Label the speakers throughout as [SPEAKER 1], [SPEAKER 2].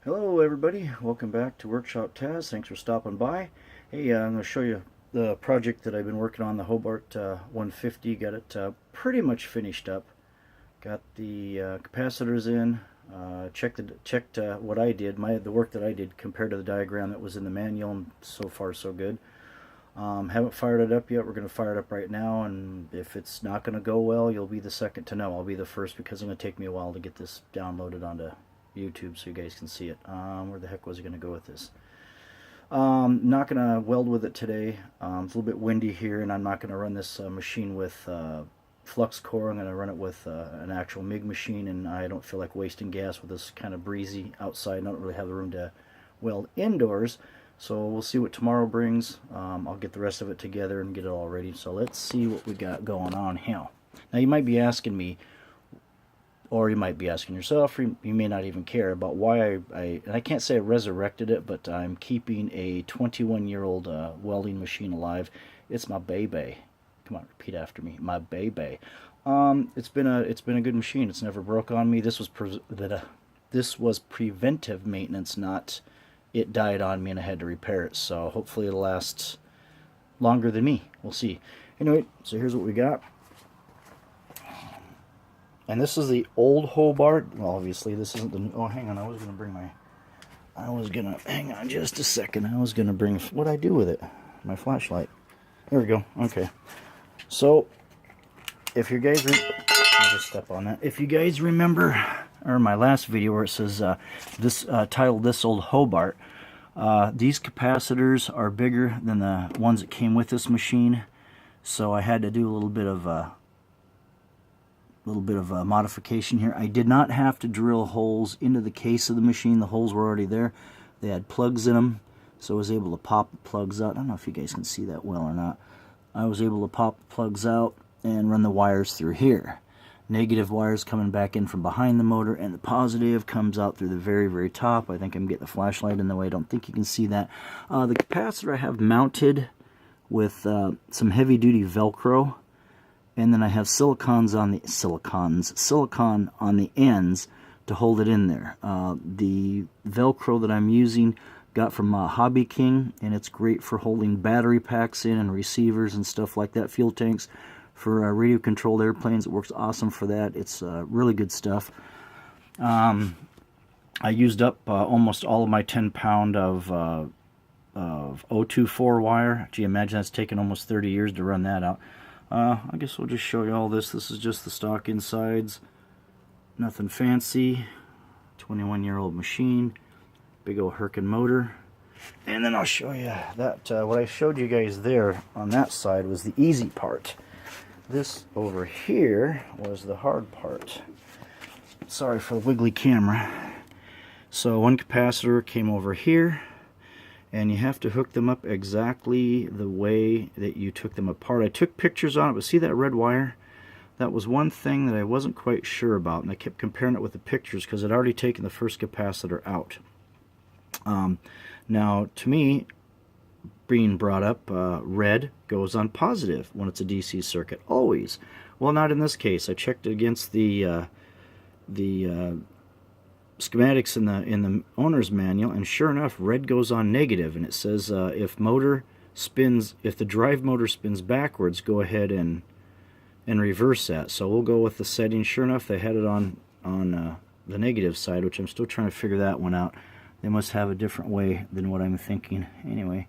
[SPEAKER 1] Hello everybody, welcome back to Workshop Taz. Thanks for stopping by. Hey, I'm going to show you the project that I've been working on, the Hobart 150. Got it pretty much finished up. Got the capacitors in, checked what I did, the work that I did compared to the diagram that was in the manual, and so far so good. Haven't fired it up yet. We're going to fire it up right now, and if it's not going to go well, you'll be the second to know. I'll be the first because it's going to take me a while to get this downloaded onto YouTube so you guys can see it. Where the heck was I going to go with this? Not going to weld with it today. It's a little bit windy here, and I'm not going to run this machine with flux core. I'm going to run it with an actual MIG machine, and I don't feel like wasting gas with this kind of breezy outside. I don't really have the room to weld indoors, so we'll see what tomorrow brings. I'll get the rest of it together and get it all ready. So let's see what we got going on here. Now you might be asking me, or you might be asking yourself, or you may not even care about why and I can't say I resurrected it, but I'm keeping a 21-year-old welding machine alive. It's my baby. Come on, repeat after me. My baby. It's been a good machine. It's never broke on me. This was preventive maintenance, not it died on me and I had to repair it. So hopefully it'll last longer than me. We'll see. Anyway, so here's what we got. And this is the old Hobart. Well, obviously this isn't the new. Oh, hang on. Hang on just a second. I was going to bring, what'd I do with it? My flashlight. There we go. Okay. So, if you guys, I'll just step on that. If you guys remember, or my last video where it says, titled This Old Hobart, these capacitors are bigger than the ones that came with this machine. So I had to do a little bit of a modification here. I did not have to drill holes into the case of the machine. The holes were already there. They had plugs in them, so I was able to pop the plugs out. I don't know if you guys can see that well or not. I was able to pop the plugs out and run the wires through here. Negative wires coming back in from behind the motor, and the positive comes out through the very, very top. I think I'm getting the flashlight in the way. I don't think you can see that. The capacitor I have mounted with some heavy-duty Velcro. And then I have silicon on the ends to hold it in there. The Velcro that I'm using got from Hobby King, and it's great for holding battery packs in and receivers and stuff like that, fuel tanks for radio-controlled airplanes. It works awesome for that. It's really good stuff. I used up almost all of my 10-pound of 024 wire. Gee, imagine that's taken almost 30 years to run that out. I guess we'll just show you all this. This is just the stock insides. Nothing fancy. 21-year-old machine. Big old Herkin motor. And then I'll show you that what I showed you guys there on that side was the easy part. This over here was the hard part. Sorry for the wiggly camera. So one capacitor came over here, and you have to hook them up exactly the way that you took them apart. I took pictures on it, but see that red wire? That was one thing that I wasn't quite sure about, and I kept comparing it with the pictures because I'd already taken the first capacitor out. Now, to me, being brought up, red goes on positive when it's a DC circuit, always. Well, not in this case. I checked against the schematics in the owner's manual, and sure enough, red goes on negative, and it says if the drive motor spins backwards, go ahead and reverse that. So we'll go with the settings. Sure enough, they had it on the negative side, which I'm still trying to figure that one out. They must have a different way than what I'm thinking. Anyway,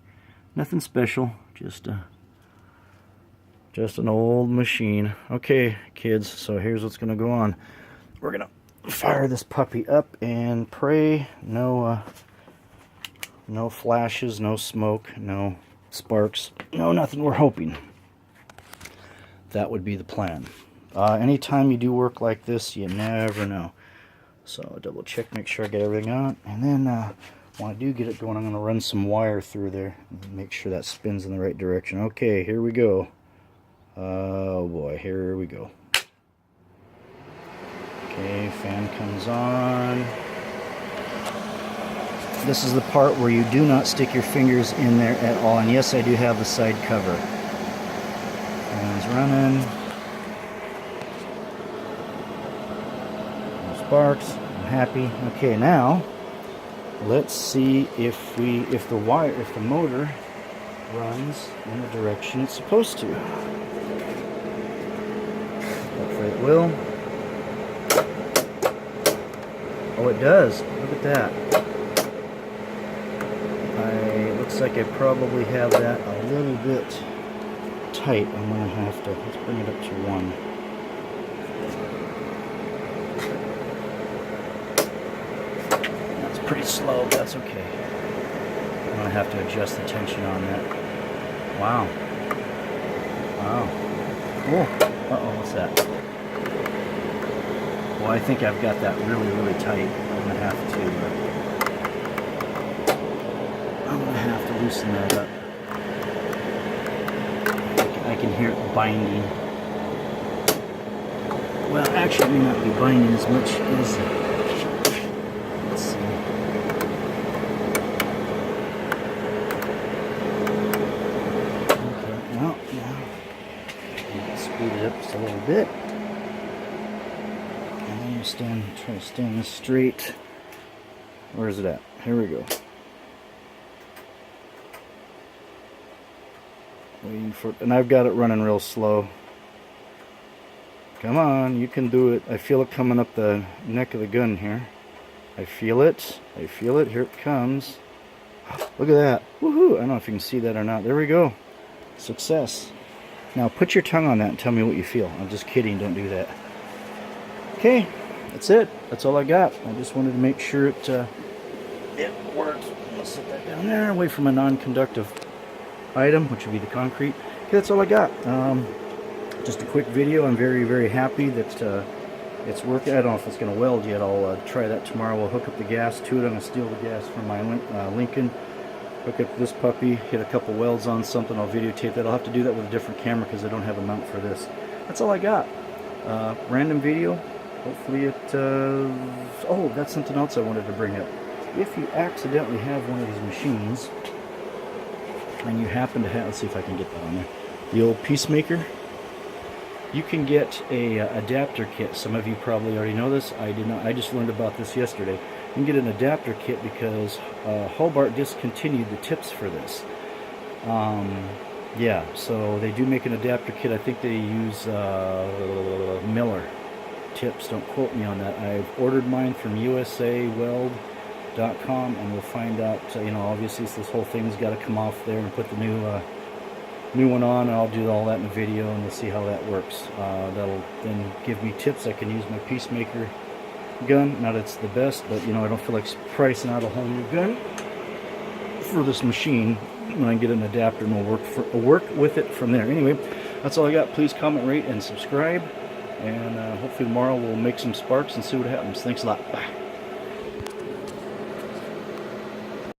[SPEAKER 1] nothing special, just an old machine. Okay, kids, so here's what's going to go on. We're going to fire this puppy up and pray no flashes, no smoke, no sparks, no nothing. We're hoping that would be the plan. Anytime you do work like this, you never know. So double check, make sure I get everything out, and then when I do get it going, I'm going to run some wire through there and make sure that spins in the right direction. Okay, here we go. Oh boy, here we go. Okay, fan comes on. This is the part where you do not stick your fingers in there at all. And yes, I do have the side cover. Fan's running. No sparks. I'm happy. Okay, now Let's see if the motor runs in the direction it's supposed to. Hopefully it will. Oh, it does. Look at that. Looks like I probably have that a little bit tight. I'm going to have to, let's bring it up to 1. That's pretty slow, but that's okay. I'm going to have to adjust the tension on that. Wow. Wow. Cool. Uh-oh, what's that? Well, I think I've got that really, really tight. I'm going to have to loosen that up. I can hear it binding. Well, actually, it may not be binding as much as... Let's see. Okay, well, now you can speed it up just a little bit. And then you try to stand this straight. Where is it at? Here we go. Waiting for it, and I've got it running real slow. Come on, you can do it. I feel it coming up the neck of the gun here. I feel it. I feel it. Here it comes. Look at that. Woohoo! I don't know if you can see that or not. There we go. Success. Now put your tongue on that and tell me what you feel. I'm just kidding. Don't do that. Okay, that's it. That's all I got. I just wanted to make sure it worked. I'll set that down there away from a non-conductive item, which would be the concrete. Okay, that's all I got. Just a quick video. I'm very, very happy that it's working. I don't know if it's going to weld yet. I'll try that tomorrow. We'll hook up the gas to it. I'm going to steal the gas from my Lincoln. Hook up this puppy, hit a couple welds on something. I'll videotape that. I'll have to do that with a different camera because I don't have a mount for this. That's all I got. Random video. Hopefully it... oh, that's something else I wanted to bring up. If you accidentally have one of these machines and you happen to have, let's see if I can get that on there, the old Peacemaker, you can get a adapter kit. Some of you probably already know this. I did not. I just learned about this yesterday. You can get an adapter kit because Hobart discontinued the tips for this. Yeah, so they do make an adapter kit. I think they use Miller tips. Don't quote me on that. I've ordered mine from usaweld.com, and we'll find out. You know, obviously this whole thing's got to come off there and put the new one on, and I'll do all that in the video, and we'll see how that works. That'll then give me tips. I can use my Peacemaker gun. Not it's the best, but you know, I don't feel like pricing out a whole new gun for this machine when I get an adapter, and we'll work with it from there. Anyway, that's all I got. Please comment, rate, and subscribe, and hopefully tomorrow we'll make some sparks and see what happens. Thanks a lot. Bye.